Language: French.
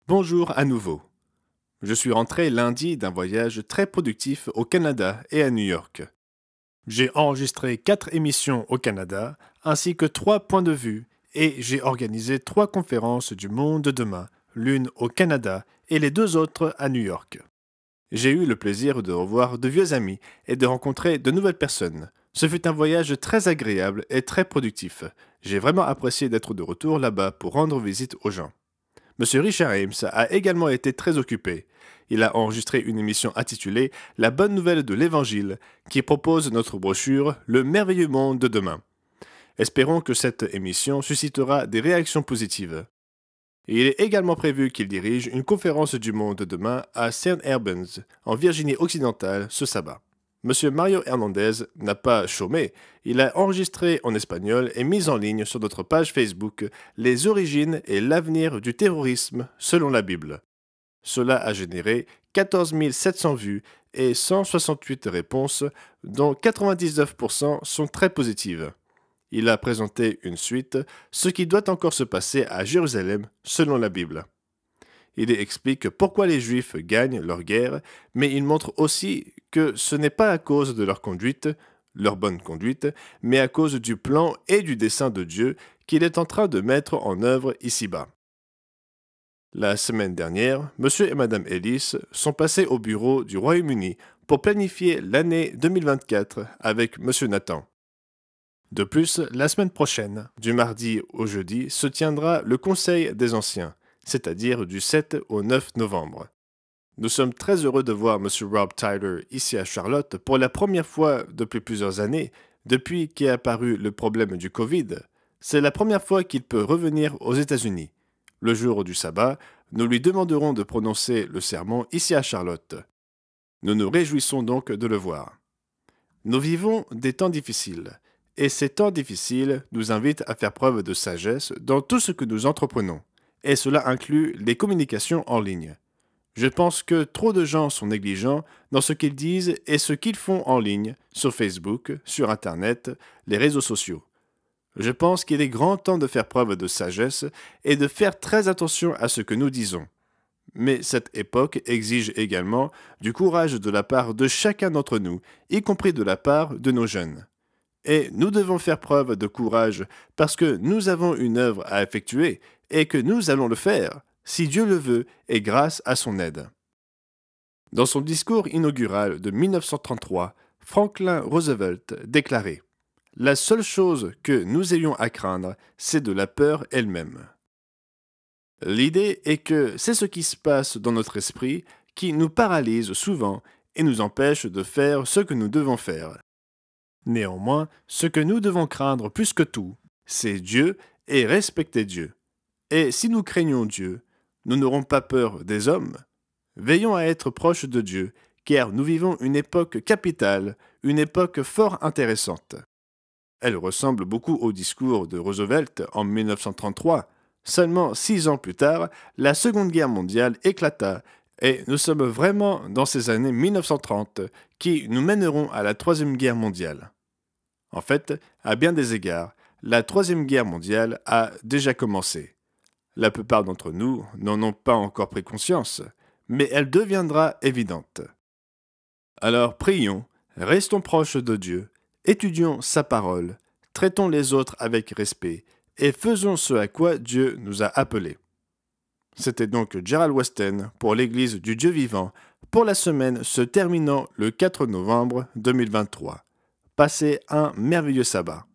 Bonjour à nouveau. Je suis rentré lundi d'un voyage très productif au Canada et à New York. J'ai enregistré 4 émissions au Canada, ainsi que 3 points de vue, et j'ai organisé 3 conférences du monde de demain, l'une au Canada et les 2 autres à New York. J'ai eu le plaisir de revoir de vieux amis et de rencontrer de nouvelles personnes. Ce fut un voyage très agréable et très productif. J'ai vraiment apprécié d'être de retour là-bas pour rendre visite aux gens. Monsieur Richard Ames a également été très occupé. Il a enregistré une émission intitulée La bonne nouvelle de l'Évangile, qui propose notre brochure Le merveilleux monde de demain. Espérons que cette émission suscitera des réactions positives. Il est également prévu qu'il dirige une conférence du monde de demain à St. Albans, en Virginie occidentale, ce sabbat. Monsieur Mario Hernandez n'a pas chômé, il a enregistré en espagnol et mis en ligne sur notre page Facebook les origines et l'avenir du terrorisme selon la Bible. Cela a généré 14 700 vues et 168 réponses, dont 99% sont très positives. Il a présenté une suite, ce qui doit encore se passer à Jérusalem selon la Bible. Il explique pourquoi les Juifs gagnent leur guerre, mais il montre aussi que ce n'est pas à cause de leur conduite, leur bonne conduite, mais à cause du plan et du dessein de Dieu qu'il est en train de mettre en œuvre ici-bas. La semaine dernière, M. et Mme Ellis sont passés au bureau du Royaume-Uni pour planifier l'année 2024 avec M. Nathan. De plus, la semaine prochaine, du mardi au jeudi, se tiendra le Conseil des Anciens, c'est-à-dire du 7 au 9 novembre. Nous sommes très heureux de voir M. Rob Tyler ici à Charlotte pour la première fois depuis plusieurs années, depuis qu'est apparu le problème du Covid. C'est la première fois qu'il peut revenir aux États-Unis. Le jour du sabbat, nous lui demanderons de prononcer le sermon ici à Charlotte. Nous nous réjouissons donc de le voir. Nous vivons des temps difficiles, et ces temps difficiles nous invitent à faire preuve de sagesse dans tout ce que nous entreprenons, et cela inclut les communications en ligne. Je pense que trop de gens sont négligents dans ce qu'ils disent et ce qu'ils font en ligne, sur Facebook, sur Internet, les réseaux sociaux. Je pense qu'il est grand temps de faire preuve de sagesse et de faire très attention à ce que nous disons. Mais cette époque exige également du courage de la part de chacun d'entre nous, y compris de la part de nos jeunes. Et nous devons faire preuve de courage parce que nous avons une œuvre à effectuer et que nous allons le faire, si Dieu le veut et grâce à son aide. Dans son discours inaugural de 1933, Franklin Roosevelt déclarait « La seule chose que nous ayons à craindre, c'est de la peur elle-même. » L'idée est que c'est ce qui se passe dans notre esprit qui nous paralyse souvent et nous empêche de faire ce que nous devons faire. Néanmoins, ce que nous devons craindre plus que tout, c'est Dieu et respecter Dieu. Et si nous craignons Dieu, nous n'aurons pas peur des hommes. Veillons à être proches de Dieu, car nous vivons une époque capitale, une époque fort intéressante. Elle ressemble beaucoup au discours de Roosevelt en 1933. Seulement 6 ans plus tard, la Seconde Guerre mondiale éclata et nous sommes vraiment dans ces années 1930 qui nous mèneront à la Troisième Guerre mondiale. En fait, à bien des égards, la Troisième Guerre mondiale a déjà commencé. La plupart d'entre nous n'en ont pas encore pris conscience, mais elle deviendra évidente. Alors prions, restons proches de Dieu, étudions sa parole, traitons les autres avec respect et faisons ce à quoi Dieu nous a appelés. C'était donc Gerald Weston pour l'Église du Dieu vivant pour la semaine se terminant le 4 novembre 2023. Passez un merveilleux sabbat.